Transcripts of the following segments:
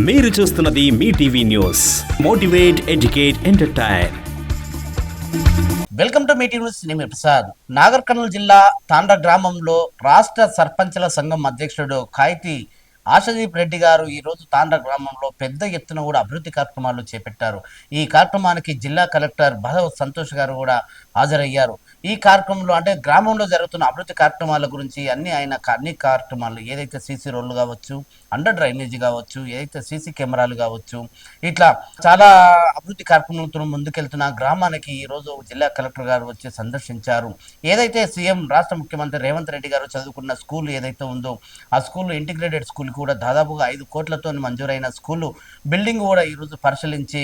మీరు చూస్తున్నది Mee TV news. Motivate, educate, entertain. Welcome to Mee TV news. నేను ప్రసాద్. నాగర్ కర్నూలు జిల్లా తాండ్ర గ్రామంలో రాష్ట్ర సర్పంచ్ల సంఘం అధ్యక్షుడు ఖాయితీ ఆశాదీప్ రెడ్డి గారు ఈరోజు తాండ్ర గ్రామంలో పెద్ద ఎత్తున కూడా అభివృద్ధి కార్యక్రమాలు చేపట్టారు. ఈ కార్యక్రమానికి జిల్లా కలెక్టర్ భదవ్ సంతోష్ గారు కూడా హాజరయ్యారు. ఈ కార్యక్రమంలో అంటే గ్రామంలో జరుగుతున్న అభివృద్ధి కార్యక్రమాల గురించి అన్ని కార్యక్రమాలు ఏదైతే సీసీ రోడ్లు కావచ్చు, అండర్ డ్రైనేజీ కావచ్చు, ఏదైతే సీసీ కెమెరాలు కావచ్చు, ఇట్లా చాలా అభివృద్ధి కార్యక్రమాలతో ముందుకెళ్తున్న గ్రామానికి ఈరోజు జిల్లా కలెక్టర్ గారు వచ్చి సందర్శించారు. ఏదైతే సీఎం రాష్ట్ర ముఖ్యమంత్రి రేవంత్ రెడ్డి గారు చదువుకున్న స్కూల్ ఏదైతే ఉందో ఆ స్కూల్ ఇంటిగ్రేటెడ్ స్కూల్ కూడా దాదాపుగా 5 కోట్లతో మంజూరైన స్కూలు బిల్డింగ్ కూడా ఈరోజు పరిశీలించి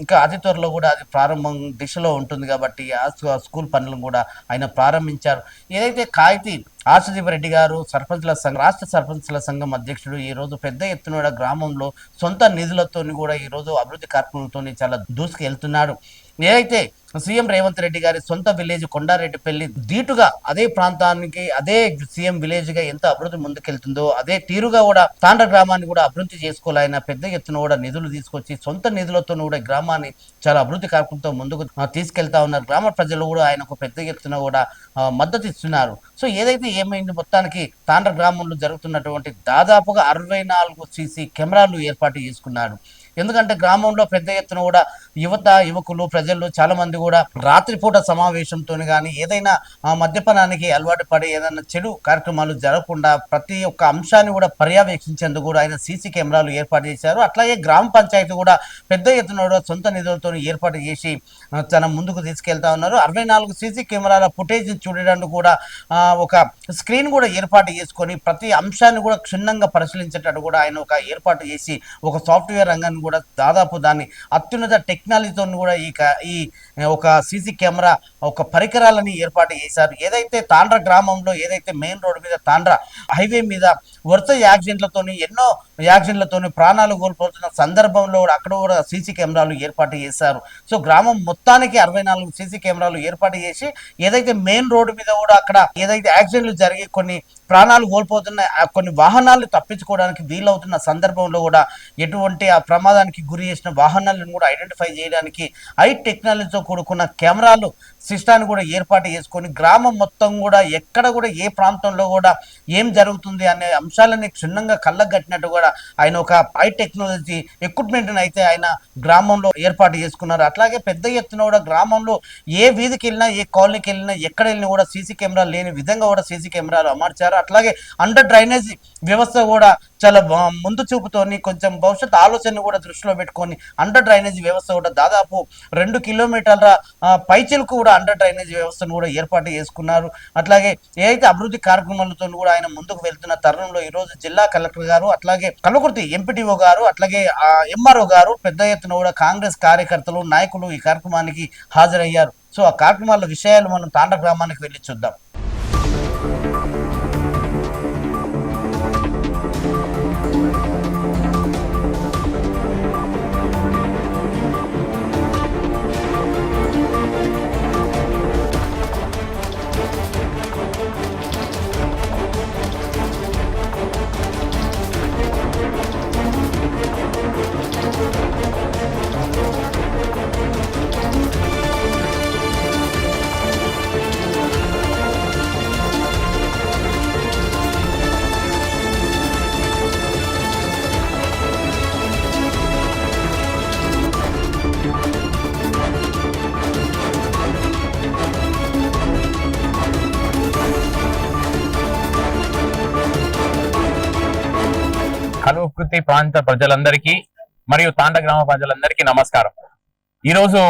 ఇంకా అతి త్వరలో కూడా అది ప్రారంభం దిశలో ఉంటుంది కాబట్టి ఆ స్కూల్ పనులను కూడా ఆయన ప్రారంభించారు. ఏదైతే ఖాయితీ ఆశాదీప్ రెడ్డి గారు రాష్ట్ర సర్పంచ్ల సంఘం అధ్యక్షుడు ఈరోజు పెద్ద ఎత్తున గ్రామంలో సొంత నిధులతో కూడా ఈరోజు అభివృద్ధి కార్యక్రమంతో చాలా దూసుకు వెళ్తున్నాడు. ఏదైతే సీఎం రేవంత్ రెడ్డి గారి సొంత విలేజ్ కొండారెడ్డిపల్లి ధీటుగా అదే ప్రాంతానికి అదే సీఎం విలేజ్ గా ఎంత అభివృద్ధి ముందుకెళ్తుందో అదే తీరుగా కూడా తాండ్ర గ్రామాన్ని కూడా అభివృద్ధి చేసుకోవాలన్న పెద్ద ఎత్తున కూడా నిధులు తీసుకొచ్చి సొంత నిధులతో కూడా గ్రామాన్ని చాలా అభివృద్ధి కార్యక్రమంతో ముందుకు తీసుకెళ్తా ఉన్నారు. గ్రామ ప్రజలు కూడా ఆయనకు పెద్ద ఎత్తున కూడా మద్దతు ఇస్తున్నారు. సో ఏదైతే ఏమైంది, మొత్తానికి తాండ్ర గ్రామంలో జరుగుతున్నటువంటి దాదాపుగా 64 సీసీ కెమెరాలు ఏర్పాటు చేసుకున్నారు. ఎందుకంటే గ్రామంలో పెద్ద ఎత్తున కూడా యువకులు ప్రజలు చాలా మంది కూడా రాత్రిపూట సమావేశంతో కానీ ఏదైనా మద్యపానానికి అలవాటు పడి ఏదైనా చెడు కార్యక్రమాలు జరగకుండా ప్రతి ఒక్క అంశాన్ని కూడా పర్యవేక్షించేందుకు కూడా ఆయన సీసీ కెమెరాలు ఏర్పాటు చేశారు. అట్లాగే గ్రామ పంచాయతీ కూడా పెద్ద ఎత్తున కూడా సొంత నిధులతో ఏర్పాటు చేసి తన ముందుకు తీసుకెళ్తా ఉన్నారు. 64 సీసీ కెమెరాల ఫుటేజ్ చూడడానికి కూడా ఒక స్క్రీన్ కూడా ఏర్పాటు చేసుకొని ప్రతి అంశాన్ని కూడా క్షుణ్ణంగా పరిశీలించేటట్టు కూడా ఆయన ఒక ఏర్పాటు చేసి ఒక సాఫ్ట్వేర్ రంగాన్ని కూడా దాదాపు దాన్ని అత్యున్నత టెక్నాలజీతో కూడా ఈ ఒక సీసీ కెమెరా ఒక పరికరాలని ఏర్పాటు చేశారు. ఏదైతే తాండ్ర గ్రామంలో ఏదైతే మెయిన్ రోడ్ మీద తాండ్ర హైవే మీద వరుస ఎన్నో యాక్సిడెంట్లతోని ప్రాణాలు కోల్పోతున్న సందర్భంలో కూడా అక్కడ కూడా సీసీ కెమెరాలు ఏర్పాటు చేశారు. సో గ్రామం మొత్తానికి 64 సీసీ కెమెరాలు ఏర్పాటు చేసి ఏదైతే మెయిన్ రోడ్డు మీద కూడా అక్కడ ఏదైతే యాక్సిడెంట్లు జరిగి కొన్ని ప్రాణాలు కోల్పోతున్న కొన్ని వాహనాలు తప్పించుకోవడానికి వీలవుతున్న సందర్భంలో కూడా ఎటువంటి ఆ ప్రమాదానికి గురి చేసిన వాహనాలను కూడా ఐడెంటిఫై చేయడానికి హై టెక్నాలజీతో కూడుకున్న కెమెరాలు సిస్టాన్ని కూడా ఏర్పాటు చేసుకొని గ్రామం మొత్తం కూడా ఎక్కడ కూడా ఏ ప్రాంతంలో కూడా ఏం జరుగుతుంది అనే అంశాలని క్షుణ్ణంగా కళ్ళగట్టినట్టు కూడా ఆయన ఒక హై టెక్నాలజీ ఎక్విప్మెంట్ అయితే ఆయన గ్రామంలో ఏర్పాటు చేసుకున్నారు. అట్లాగే పెద్ద ఎత్తున కూడా గ్రామంలో ఏ వీధికి వెళ్ళినా ఏ కాలనీకి వెళ్ళినా ఎక్కడ వెళ్ళినా కూడా సీసీ కెమెరాలు లేని విధంగా కూడా సీసీ కెమెరాలు అమర్చారు. అట్లాగే అండర్ డ్రైనేజీ వ్యవస్థ కూడా చాలా ముందు చూపుతోని కొంచెం భవిష్యత్ ఆలోచన కూడా దృష్టిలో పెట్టుకొని అండర్ డ్రైనేజీ వ్యవస్థ కూడా దాదాపు 2 కిలోమీటర్ల పైచిలకు కూడా అండర్ డ్రైనేజీ వ్యవస్థను కూడా ఏర్పాటు చేసుకున్నారు. అట్లాగే ఏదైతే అభివృద్ధి కార్యక్రమాలతో కూడా ఆయన ముందుకు వెళ్తున్న తరుణంలో ఈరోజు జిల్లా కలెక్టర్ గారు అట్లాగే కల్వకుర్తి ఎంపీటీఓ గారు అట్లాగే ఎంఆర్ఓ గారు పెద్ద ఎత్తున కూడా కాంగ్రెస్ కార్యకర్తలు నాయకులు ఈ కార్యక్రమానికి హాజరయ్యారు. సో ఆ కార్యక్రమాల విషయాలు మనం తాండ్ర గ్రామానికి వెళ్ళి చూద్దాం. కల్వకుర్తి ప్రాంత ప్రజలందరికీ మరియు తాండ్ర గ్రామ ప్రజలందరికీ నమస్కారం. ఈరోజు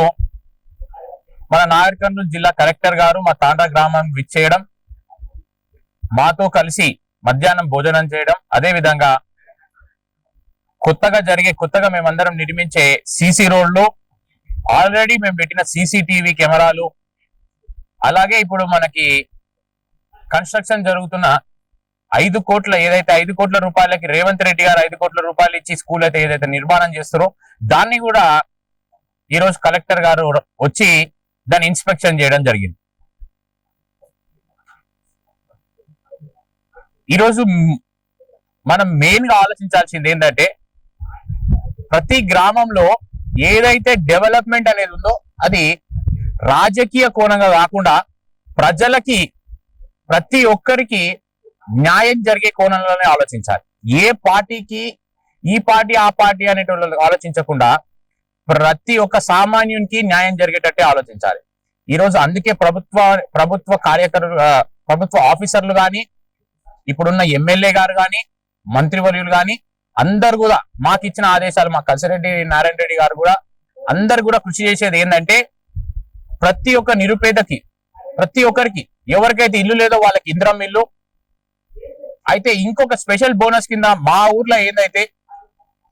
మన నాగర్ కర్నూలు జిల్లా కలెక్టర్ గారు మా తాండ్ర గ్రామం విచ్చేయడం, మాతో కలిసి మధ్యాహ్నం భోజనం చేయడం, అదే విధంగా కొత్తగా మేమందరం నిర్మించే సీసీ రోడ్లు, ఆల్రెడీ మేము పెట్టిన సీసీటీవీ కెమెరాలు, అలాగే ఇప్పుడు మనకి కన్స్ట్రక్షన్ జరుగుతున్న 5 కోట్ల ఏదైతే 5 కోట్ల రూపాయలకి రేవంత్ రెడ్డి గారు 5 కోట్ల రూపాయలు ఇచ్చి స్కూల్ అయితే ఏదైతే నిర్మాణం చేస్తారో దాన్ని కూడా ఈరోజు కలెక్టర్ గారు వచ్చి దాన్ని ఇన్స్పెక్షన్ చేయడం జరిగింది. ఈరోజు మనం మెయిన్ గా ఆలోచించాల్సింది ఏంటంటే ప్రతి గ్రామంలో ఏదైతే డెవలప్మెంట్ అనేది ఉందో అది రాజకీయ కోణంగా కాకుండా ప్రజలకి ప్రతి ఒక్కరికి న్యాయం జరిగే కోణంలోనే ఆలోచించాలి. ఏ పార్టీకి ఈ పార్టీ ఆ పార్టీ అనేటువంటి ఆలోచించకుండా ప్రతి ఒక్క సామాన్యునికి న్యాయం జరిగేటట్టే ఆలోచించాలి. ఈ రోజు అందుకే ప్రభుత్వ ప్రభుత్వ ఆఫీసర్లు కానీ, ఇప్పుడున్న ఎమ్మెల్యే గారు కానీ, మంత్రివర్యులు కానీ అందరు కూడా మాకు ఇచ్చిన ఆదేశాలు, మా కసిరెడ్డి నారాయణ రెడ్డి గారు కూడా అందరు కూడా కృషి చేసేది ఏంటంటే ప్రతి ఒక్క నిరుపేదకి, ప్రతి ఒక్కరికి ఎవరికైతే ఇల్లు లేదో వాళ్ళకి ఇంద్రం ఇల్లు. అయితే ఇంకొక స్పెషల్ బోనస్ కింద మా ఊర్లో ఏందైతే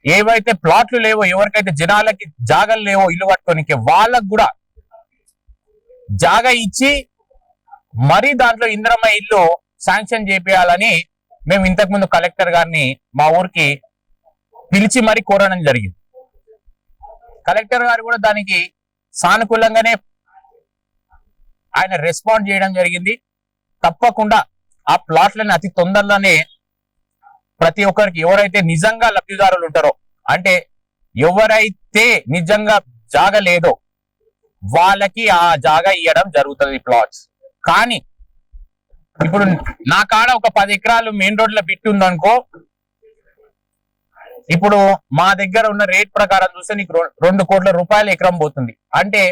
ఏవైతే ప్లాట్లు లేవో, ఎవరికైతే జనాలకి జాగలు లేవో ఇల్లు కట్టుకోనికి, వాళ్ళకు కూడా జాగా ఇచ్చి మరీ దాంట్లో ఇంద్రమ్మ ఇల్లు శాంక్షన్ చేపియాలని మేము ఇంతకు ముందు కలెక్టర్ గారిని మా ఊరికి పిలిచి మరీ కోరడం జరిగింది. కలెక్టర్ గారు కూడా దానికి సానుకూలంగానే ఆయన రెస్పాండ్ చేయడం జరిగింది. తప్పకుండా ఆ ప్లాట్లని అతి తొందరలోనే ప్రతి ఒక్కరికి, ఎవరైతే నిజంగా లబ్ధిదారులు ఉంటారో, అంటే ఎవరైతే నిజంగా జాగా లేదో వాళ్ళకి ఆ జాగా ఇవ్వడం జరుగుతుంది ప్లాట్స్. కానీ ఇప్పుడు నా కాడ ఒక 10 ఎకరాలు మెయిన్ రోడ్ లో బిట్టి ఉందనుకో, ఇప్పుడు మా దగ్గర ఉన్న రేట్ ప్రకారం చూస్తే నీకు 2 కోట్ల రూపాయలు ఎకరం పోతుంది. అంటే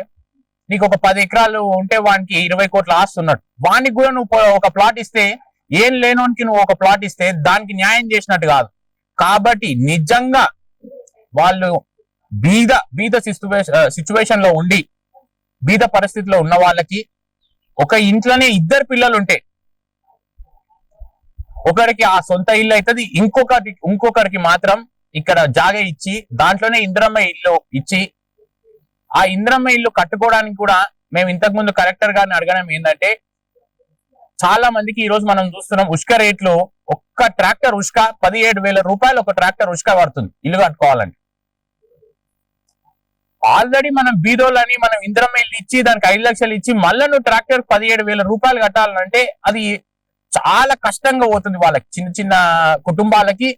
నీకు ఒక 10 ఎకరాలు ఉంటే వానికి 20 కోట్ల ఆస్తి ఉన్నట్టు. వానికి కూడా నువ్వు ఒక ప్లాట్ ఇస్తే, ఏం లేనోనికి నువ్వు ఒక ప్లాట్ ఇస్తే దానికి న్యాయం చేసినట్టు కాదు. కాబట్టి నిజంగా వాళ్ళు బీద సిచ్యువేషన్ లో ఉండి, బీద పరిస్థితిలో ఉన్న వాళ్ళకి, ఒక ఇంట్లోనే 2 పిల్లలు ఉంటే ఒకరికి ఆ సొంత ఇల్లు అవుతుంది, ఇంకొకరికి మాత్రం ఇక్కడ జాగా ఇచ్చి దాంట్లోనే ఇంద్రమ్మ ఇల్లు ఇచ్చి, ఆ ఇంద్రమ్మ ఇల్లు కట్టుకోవడానికి కూడా మేము ఇంతకు ముందు కలెక్టర్ గారిని అడగడం ఏంటంటే, చాలా మందికి ఈ రోజు మనం చూస్తున్నాం ఉష్క రేట్లు, ఒక్క ట్రాక్టర్ ఉష్క 17,000 రూపాయలు ఒక ట్రాక్టర్ ఉష్క పడుతుంది ఇల్లు కట్టుకోవాలంటే. ఆల్రెడీ మనం బీదోళ్ళని మనం ఇంద్రమ్మ ఇల్లు ఇచ్చి దానికి 5 లక్షలు ఇచ్చి మళ్ళీ నువ్వు ట్రాక్టర్ 17,000 రూపాయలు కట్టాలంటే అది చాలా కష్టంగా పోతుంది వాళ్ళకి. చిన్న చిన్న కుటుంబాలకి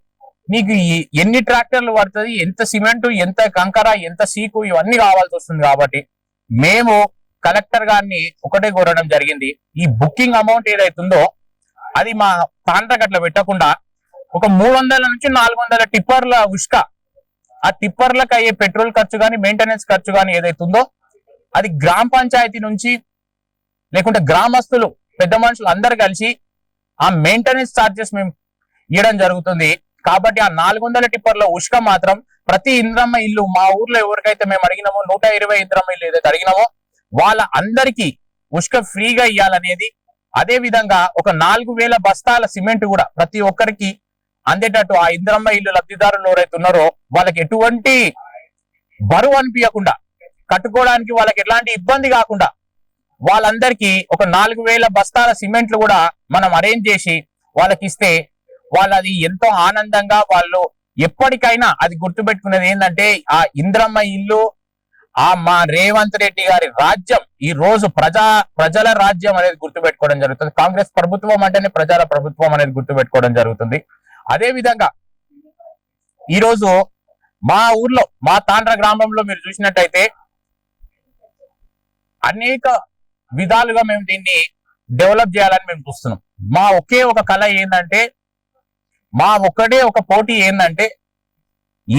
నీకు ఎన్ని ట్రాక్టర్లు పడుతుంది, ఎంత సిమెంట్, ఎంత కంకర, ఎంత సీకు, ఇవన్నీ కావాల్సి వస్తుంది. కాబట్టి మేము కలెక్టర్ గారిని ఒకటే కోరడం జరిగింది, ఈ బుకింగ్ అమౌంట్ ఏదైతుందో అది మా తాండ్రగట్ల పెట్టకుండా ఒక 300 నుంచి 400 టిప్పర్ల ఉష్క, ఆ టిప్పర్లకు అయ్యే పెట్రోల్ ఖర్చు కానీ, మెయింటెనెన్స్ ఖర్చు కానీ ఏదైతుందో అది గ్రామ పంచాయతీ నుంచి, లేకుంటే గ్రామస్తులు పెద్ద మనుషులు అందరు కలిసి ఆ మెయింటెనెన్స్ ఛార్జెస్ మేము ఇవ్వడం జరుగుతుంది. కాబట్టి ఆ 400 టిప్పర్ల ఉష్క మాత్రం ప్రతి ఇంద్రమ్మ ఇల్లు, మా ఊర్లో ఎవరికైతే మేము అడిగినామో 120 ఇంద్రమ్మ ఇల్లు ఏదైతే అడిగినామో వాళ్ళ అందరికీ ఉష్క ఫ్రీగా ఇవ్వాలనేది, అదే విధంగా ఒక 4,000 బస్తాల సిమెంట్ కూడా ప్రతి ఒక్కరికి అందేటట్టు ఆ ఇంద్రమ్మ ఇల్లు లబ్ధిదారులు ఎవరైతే ఉన్నారో వాళ్ళకి ఎటువంటి బరువు అనిపించకుండా, కట్టుకోవడానికి వాళ్ళకి ఎలాంటి ఇబ్బంది కాకుండా వాళ్ళందరికీ ఒక 4,000 బస్తాల సిమెంట్లు కూడా మనం అరేంజ్ చేసి వాళ్ళకి ఇస్తే వాళ్ళది ఎంతో ఆనందంగా, వాళ్ళు ఎప్పటికైనా అది గుర్తుపెట్టుకునేది ఏంటంటే ఆ ఇంద్రమ్మ ఇల్లు, ఆ మా రేవంత్ రెడ్డి గారి రాజ్యం, ఈ రోజు ప్రజల రాజ్యం అనేది గుర్తుపెట్టుకోవడం జరుగుతుంది. కాంగ్రెస్ ప్రభుత్వం అంటేనే ప్రజల ప్రభుత్వం అనేది గుర్తుపెట్టుకోవడం జరుగుతుంది. అదే విధంగా ఈ రోజు మా ఊర్లో, మా తాండ్ర గ్రామంలో మీరు చూసినట్టయితే అనేక విధాలుగా మేము దీన్ని డెవలప్ చేయాలని మేము చూస్తున్నాం. మా ఒకే ఒక కళ ఏంటంటే, మా ఒకటే ఒక పోటీ ఏంటంటే,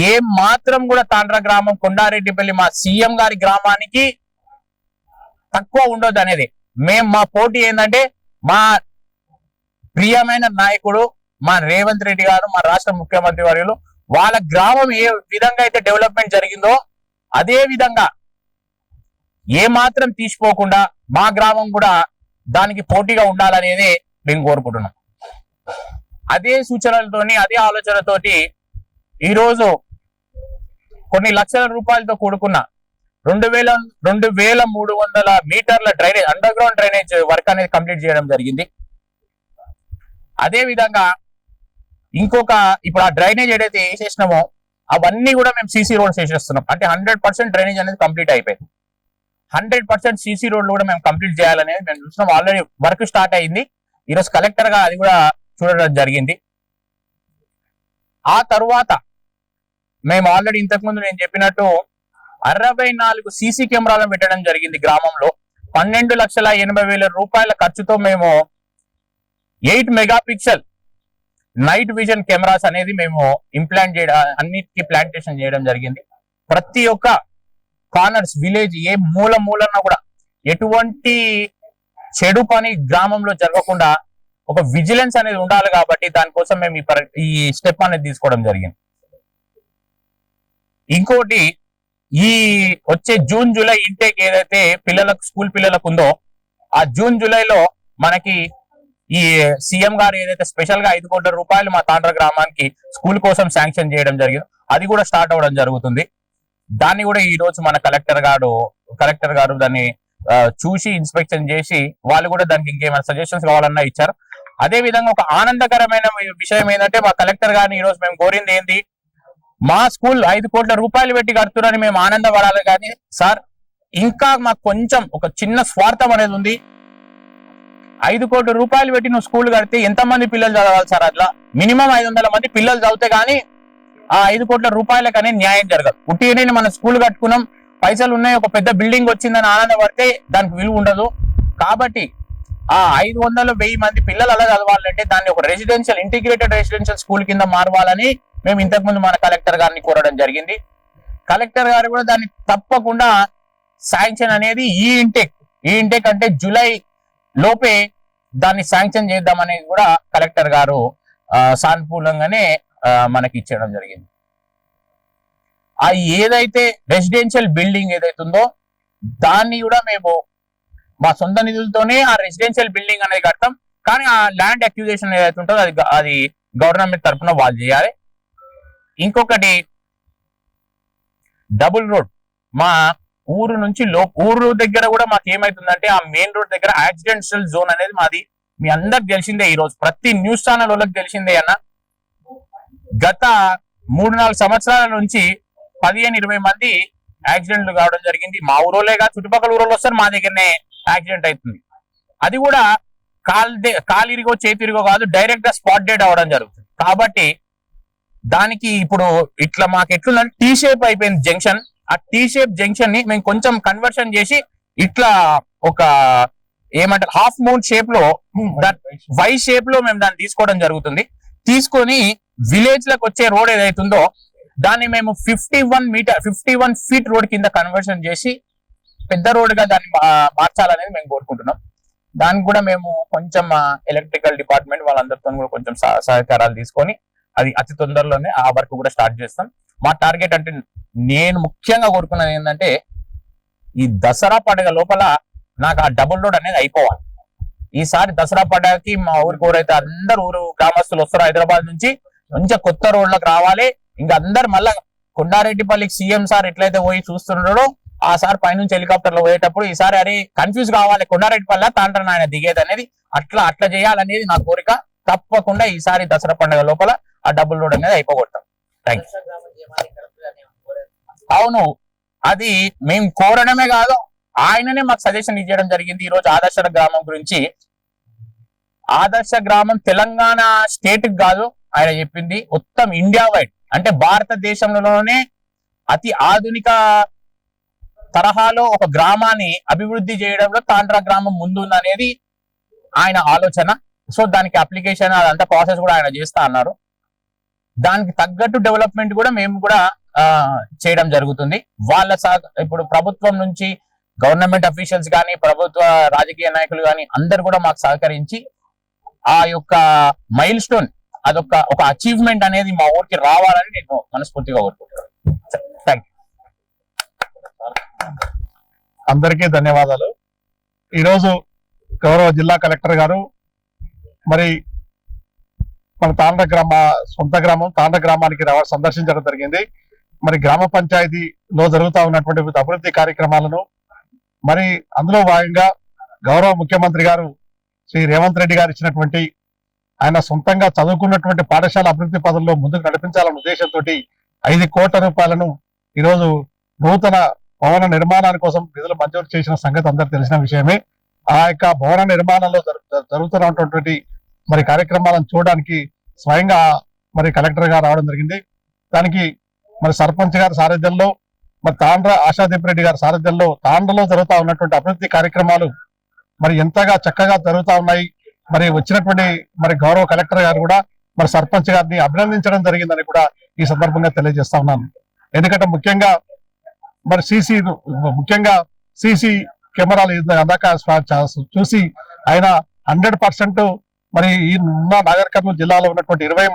ఏం మాత్రం కూడా తాండ్ర గ్రామం, కొండారెడ్డిపల్లి మా సీఎం గారి గ్రామానికి తక్కువ ఉండొద్దు అనేది మా పోటీ ఏంటంటే, మా ప్రియమైన నాయకుడు మా రేవంత్ రెడ్డి గారు, మా రాష్ట్ర ముఖ్యమంత్రి వర్యులు, వాళ్ళ గ్రామం ఏ విధంగా అయితే డెవలప్మెంట్ జరిగిందో అదే విధంగా ఏ మాత్రం తీసిపోకుండా మా గ్రామం కూడా దానికి పోటీగా ఉండాలనేది మేము కోరుకుంటున్నాం. అదే సూచనలతోని, అదే ఆలోచనతోటి ఈరోజు కొన్ని లక్షల రూపాయలతో కూడుకున్న 2,300 మీటర్ల drainage, under ground drainage work అనేది కంప్లీట్ చేయడం జరిగింది. అదే విధంగా ఇంకొక, ఇప్పుడు ఆ డ్రైనేజ్ ఏదైతే వేసేసినామో అవన్నీ కూడా మేము సీసీ రోడ్స్ వేసేస్తున్నాం. అంటే 100% డ్రైనేజ్ అనేది కంప్లీట్ అయిపోయింది. 100% సీసీ రోడ్లు కూడా మేము కంప్లీట్ చేయాలనేది మేము చూస్తున్నాం. ఆల్రెడీ వర్క్ స్టార్ట్ అయింది. ఈరోజు కలెక్టర్ గా అది కూడా చూడడం జరిగింది. ఆ తరువాత మేము ఆల్రెడీ ఇంతకుముందు నేను చెప్పినట్టు 64 సీసీ కెమెరాలను పెట్టడం జరిగింది గ్రామంలో. 12,80,000 రూపాయల ఖర్చుతో మేము 8 మెగాపిక్సెల్ నైట్ విజన్ కెమెరాస్ అనేది మేము ఇంప్లాంట్ చేయడం, అన్నిటికీ ప్లాంటేషన్ చేయడం జరిగింది. ప్రతి ఒక్క కార్నర్స్ విలేజ్ ఏ మూలన కూడా ఎటువంటి చెడు పని గ్రామంలో జరగకుండా ఒక విజిలెన్స్ అనేది ఉండాలి. కాబట్టి దానికోసం మేము ఈ స్టెప్ అనేది తీసుకోవడం జరిగింది. ఇంకోటి, ఈ వచ్చే జూన్ జూలై ఇంటేక్ ఏదైతే పిల్లలకు స్కూల్ పిల్లలకు ఉందో, ఆ జూన్ జూలైలో మనకి ఈ సీఎం గారు ఏదైతే స్పెషల్ గా 5 కోట్ల రూపాయలు మా తాండ్ర గ్రామానికి స్కూల్ కోసం శాంక్షన్ చేయడం జరిగింది, అది కూడా స్టార్ట్ అవ్వడం జరుగుతుంది. దాన్ని కూడా ఈ రోజు మన కలెక్టర్ గారు దాన్ని చూసి ఇన్స్పెక్షన్ చేసి వాళ్ళు కూడా దానికి ఇంకేమైనా సజెషన్స్ కావాలన్నా ఇచ్చారు. అదే విధంగా ఒక ఆనందకరమైన విషయం ఏంటంటే, మా కలెక్టర్ గారిని ఈ రోజు మేము కోరింది ఏంటి, మా స్కూల్ 5 కోట్ల రూపాయలు పెట్టి కడుతున్నారని మేము ఆనందపడాలి. కానీ సార్, ఇంకా మాకు కొంచెం ఒక చిన్న స్వార్థం అనేది ఉంది. 5 కోట్ల రూపాయలు పెట్టి నువ్వు స్కూల్ కడితే ఎంతమంది పిల్లలు చదవాలి సార్? అట్లా మినిమం 500 మంది పిల్లలు చదివితే కానీ ఆ 5 కోట్ల రూపాయలకు అనేది న్యాయం జరగదు. ఉట్టిగానే మన స్కూల్ కట్టుకున్నాం, పైసలు ఉన్నాయి, ఒక పెద్ద బిల్డింగ్ వచ్చిందని ఆనందపడితే దానికి విలువ ఉండదు. కాబట్టి ఆ 500-1000 మంది పిల్లలు అలా చదవాలంటే దాన్ని ఒక ఇంటిగ్రేటెడ్ రెసిడెన్షియల్ స్కూల్ కింద మారవాలని మేము ఇంతకుముందు మన కలెక్టర్ గారిని కోరడం జరిగింది. కలెక్టర్ గారు కూడా దాన్ని తప్పకుండా శాంక్షన్ అనేది ఈ ఇంటేక్ అంటే జూలై లోపే దాన్ని శాంక్షన్ చేద్దామనేది కూడా కలెక్టర్ గారు సానుకూలంగానే మనకి ఇచ్చేయడం జరిగింది. ఆ ఏదైతే రెసిడెన్షియల్ బిల్డింగ్ ఏదైతే ఉందో దాన్ని కూడా మేము మా సొంత నిధులతోనే ఆ రెసిడెన్షియల్ బిల్డింగ్ అనేది కడతాం. కానీ ఆ ల్యాండ్ అక్విజిషన్ ఏదైతే ఉంటుందో అది గవర్నమెంట్ తరఫున వాళ్ళు చేయాలి. ఇంకొకటి, డబుల్ రోడ్ మా ఊరు నుంచి ఊరు దగ్గర కూడా మాకు ఏమైతుందంటే, ఆ మెయిన్ రోడ్ దగ్గర యాక్సిడెంషియల్ జోన్ అనేది మాది. మీ అందరికి తెలిసిందే, ఈ రోజు ప్రతి న్యూస్ ఛానల్ వాళ్ళకి తెలిసిందే అన్న. గత 3-4 సంవత్సరాల నుంచి 15-20 మంది యాక్సిడెంట్లు కావడం జరిగింది. మా ఊరోళ్ళే కాదు, చుట్టుపక్కల ఊరోళ్ళు వస్తారు, మా దగ్గరనే యాక్సిడెంట్ అవుతుంది. అది కూడా కాలిరిగో చేతిరిగో కాదు, డైరెక్ట్ గా స్పాట్ డెడ్ అవ్వడం జరుగుతుంది. కాబట్టి దానికి ఇప్పుడు ఇట్లా మాకు ఎట్లుందంటే టీ షేప్ అయిపోయింది జంక్షన్. ఆ టీ షేప్ జంక్షన్ ని మేము కొంచెం కన్వర్షన్ చేసి ఇట్లా ఒక ఏమంటారు హాఫ్ మూన్ షేప్ లో, వై షేప్ లో మేము దాన్ని తీసుకోవడం జరుగుతుంది. తీసుకొని విలేజ్ లకు వచ్చే రోడ్ ఏదైతుందో దాన్ని మేము 51 ఫీట్ రోడ్ కింద కన్వర్షన్ చేసి పెద్ద రోడ్ గా దాన్ని మార్చాలనేది మేము కోరుకుంటున్నాం. దానికి కూడా మేము కొంచెం ఎలక్ట్రికల్ డిపార్ట్మెంట్ వాళ్ళందరితో కూడా కొంచెం సహకారాలు తీసుకొని అది అతి తొందరలోనే ఆ వర్క్ కూడా స్టార్ట్ చేస్తాం. మా టార్గెట్ అంటే నేను ముఖ్యంగా కోరుకున్నది ఏంటంటే, ఈ దసరా పండుగ లోపల నాకు ఆ డబుల్ రోడ్ అనేది అయిపోవాలి. ఈసారి దసరా పండుగకి మా ఊరికి ఊరైతే అందరు గ్రామస్తులు వస్తారు హైదరాబాద్ నుంచి, మంచిగా కొత్త రోడ్లకు రావాలి. ఇంకా అందరు మళ్ళా కొండారెడ్డిపల్లికి సీఎం సార్ ఎట్లయితే పోయి చూస్తున్నాడో ఆ సార్ పైనుంచి హెలికాప్టర్ లో పోయేటప్పుడు ఈసారి అరే కన్ఫ్యూజ్ కావాలి, కొండారెడ్డిపల్లి తాండ్రన ఆయన దిగేది అనేది అట్లా చేయాలనేది నా కోరిక. తప్పకుండా ఈసారి దసరా పండుగ లోపల ఆ డబుల్ రోడ్ అనేది అయిపోగొట్టాం. Thank you. అవును, అది మేము కోరడమే కాదు, ఆయననే మాకు సజెషన్ ఇవ్వడం జరిగింది. ఈ రోజు ఆదర్శ గ్రామం గురించి. ఆదర్శ గ్రామం తెలంగాణ స్టేట్ కాదు ఆయన చెప్పింది, మొత్తం ఇండియా వైడ్, అంటే భారతదేశంలోనే అతి ఆధునిక తరహాలో ఒక గ్రామాన్ని అభివృద్ధి చేయడంలో తాండ్ర గ్రామం ముందుందనేది ఆయన ఆలోచన. సో దానికి అప్లికేషన్ అదంతా ప్రాసెస్ కూడా ఆయన చేస్తా అన్నారు. దానికి తగ్గట్టు డెవలప్మెంట్ కూడా మేము కూడా చేయడం జరుగుతుంది. ఇప్పుడు ప్రభుత్వం నుంచి గవర్నమెంట్ అఫీషియల్స్ కానీ ప్రభుత్వ రాజకీయ నాయకులు కానీ అందరు కూడా మాకు సహకరించి ఆ యొక్క మైల్ స్టోన్ ఒక అచీవ్మెంట్ అనేది మా ఊరికి రావాలని నేను మనస్ఫూర్తిగా కోరుకుంటున్నాను. Thank you. అందరికీ ధన్యవాదాలు. ఈరోజు గౌరవ జిల్లా కలెక్టర్ గారు మరి మన సొంత గ్రామం తాండ్ర గ్రామానికి సందర్శించడం జరిగింది. మరి గ్రామ పంచాయతీలో జరుగుతూ ఉన్నటువంటి వివిధ అభివృద్ధి కార్యక్రమాలను మరి అందులో భాగంగా గౌరవ ముఖ్యమంత్రి గారు శ్రీ రేవంత్ రెడ్డి గారు ఇచ్చినటువంటి ఆయన సొంతంగా చదువుకున్నటువంటి పాఠశాల అభివృద్ధి పదంలో ముందుకు నడిపించాలన్న ఉద్దేశంతో 5 కోట్ల రూపాయలను ఈరోజు నూతన భవన నిర్మాణాల కోసం నిధులు మంజూరు చేసిన సంగతి అందరికి తెలిసిన విషయమే. ఆ యొక్క భవన నిర్మాణంలో జరుగుతున్నటువంటి మరి కార్యక్రమాలను చూడడానికి స్వయంగా మరి కలెక్టర్ గారు రావడం జరిగింది. దానికి మరి సర్పంచ్ గారి సారథ్యంలో, మరి తాండ్ర ఆశాదీప్ రెడ్డి గారి సారథ్యంలో తాండ్రలో జరుగుతా ఉన్నటువంటి అభివృద్ధి కార్యక్రమాలు మరి ఎంతగా చక్కగా జరుగుతా ఉన్నాయి. మరి వచ్చినటువంటి మరి గౌరవ కలెక్టర్ గారు కూడా మరి సర్పంచ్ గారిని అభినందించడం జరిగిందని కూడా ఈ సందర్భంగా తెలియజేస్తా ఉన్నాను. ఎందుకంటే ముఖ్యంగా సీసీ కెమెరాలు అందాక చూసి ఆయన 100% మరి ఈ ఉన్న నాగర్ కర్నూలు జిల్లాలో ఉన్నటువంటి 20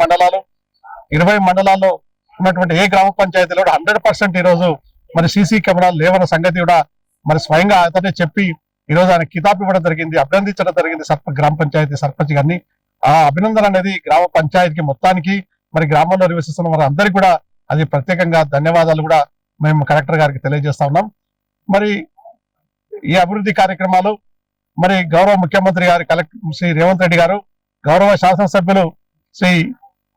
మండలాల్లో ఉన్నటువంటి ఏ గ్రామ పంచాయతీలో 100% ఈరోజు మరి సీసీ కెమెరాలు లేవన్న సంగతి కూడా మరి స్వయంగా అతనే చెప్పి ఈరోజు ఆయన కితాబ్ ఇవ్వడం జరిగింది, అభినందించడం జరిగింది గ్రామ పంచాయతీ సర్పంచ్ గారిని. ఆ అభినందన అనేది గ్రామ పంచాయతీకి మొత్తానికి మరి గ్రామంలో నివసిస్తున్న వారి అందరికీ కూడా అది ప్రత్యేకంగా ధన్యవాదాలు కూడా మేము కలెక్టర్ గారికి తెలియజేస్తా ఉన్నాం. మరి ఈ అభివృద్ధి కార్యక్రమాలు మరి గౌరవ ముఖ్యమంత్రి గారు శ్రీ రేవంత్ రెడ్డి గారు, గౌరవ శాసనసభ్యులు శ్రీ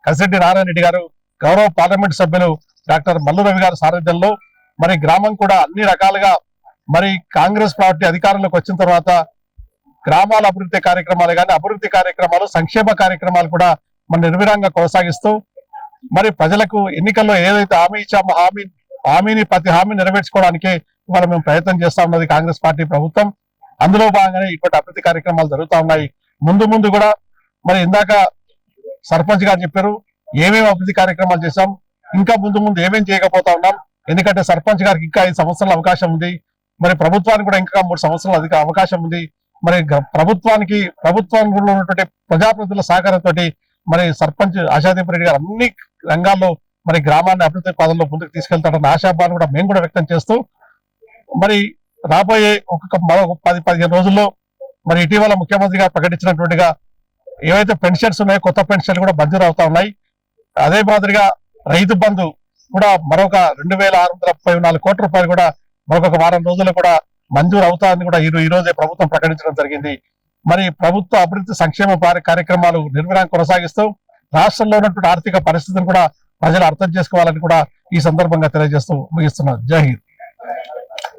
కసిరెడ్డి నారాయణ రెడ్డి గారు, గౌరవ పార్లమెంట్ సభ్యులు డాక్టర్ మల్లు రవి గారి సారథ్యంలో మరి గ్రామం కూడా అన్ని రకాలుగా మరి కాంగ్రెస్ పార్టీ అధికారంలోకి వచ్చిన తర్వాత గ్రామాల అభివృద్ధి కార్యక్రమాలు కానీ అభివృద్ధి కార్యక్రమాలు, సంక్షేమ కార్యక్రమాలు కూడా మన నిర్విరాంగా కొనసాగిస్తూ మరి ప్రజలకు ఎన్నికల్లో ఏదైతే హామీ ఇచ్చామో హామీని ప్రతి హామీ నెరవేర్చుకోవడానికి ఇవాళ మేము ప్రయత్నం చేస్తా ఉన్నది కాంగ్రెస్ పార్టీ ప్రభుత్వం. అందులో భాగంగానే ఇటువంటి అభివృద్ధి కార్యక్రమాలు జరుగుతూ ఉన్నాయి. ముందు కూడా మరి ఇందాక సర్పంచ్ గారు చెప్పారు ఏమేమి అభివృద్ధి కార్యక్రమాలు చేశాం, ఇంకా ముందు ఏమేం చేయకపోతా ఉన్నాం. ఎందుకంటే సర్పంచ్ గారికి ఇంకా 5 సంవత్సరాల అవకాశం ఉంది, మరి ప్రభుత్వానికి కూడా ఇంకా 3 సంవత్సరాల అధిక అవకాశం ఉంది. మరి ప్రభుత్వంలో ఉన్నటువంటి ప్రజాప్రతినిధుల సహకారంతో మరి సర్పంచ్ ఆశాదీప్ రెడ్డి గారు అన్ని రంగాల్లో మరి గ్రామాన్ని అభివృద్ధి పదంలో ముందుకు తీసుకెళ్తాడన్న ఆశాభావం కూడా మేము కూడా వ్యక్తం చేస్తూ మరి రాబోయే మరో 10-15 రోజుల్లో మరి ఇటీవల ముఖ్యమంత్రి గారు ప్రకటించినటువంటిగా ఏవైతే పెన్షన్స్ ఉన్నాయో కొత్త పెన్షన్లు కూడా మంజూరు అవుతా ఉన్నాయి. అదే మాదిరిగా రైతు బంధు కూడా మరొక 2,634 కోట్ల రూపాయలు కూడా మరొక వారం రోజుల్లో కూడా మంజూరు అవుతాయని కూడా ఈ రోజే ప్రభుత్వం ప్రకటించడం జరిగింది. మరి ప్రభుత్వ అభివృద్ధి సంక్షేమ కార్యక్రమాలు నిర్విరాంగా కొనసాగిస్తూ రాష్ట్రంలో ఉన్నటువంటి ఆర్థిక పరిస్థితిని కూడా ప్రజలు అర్థం చేసుకోవాలని కూడా ఈ సందర్భంగా తెలియజేస్తూ ముగిస్తున్నారు. జై హింద్.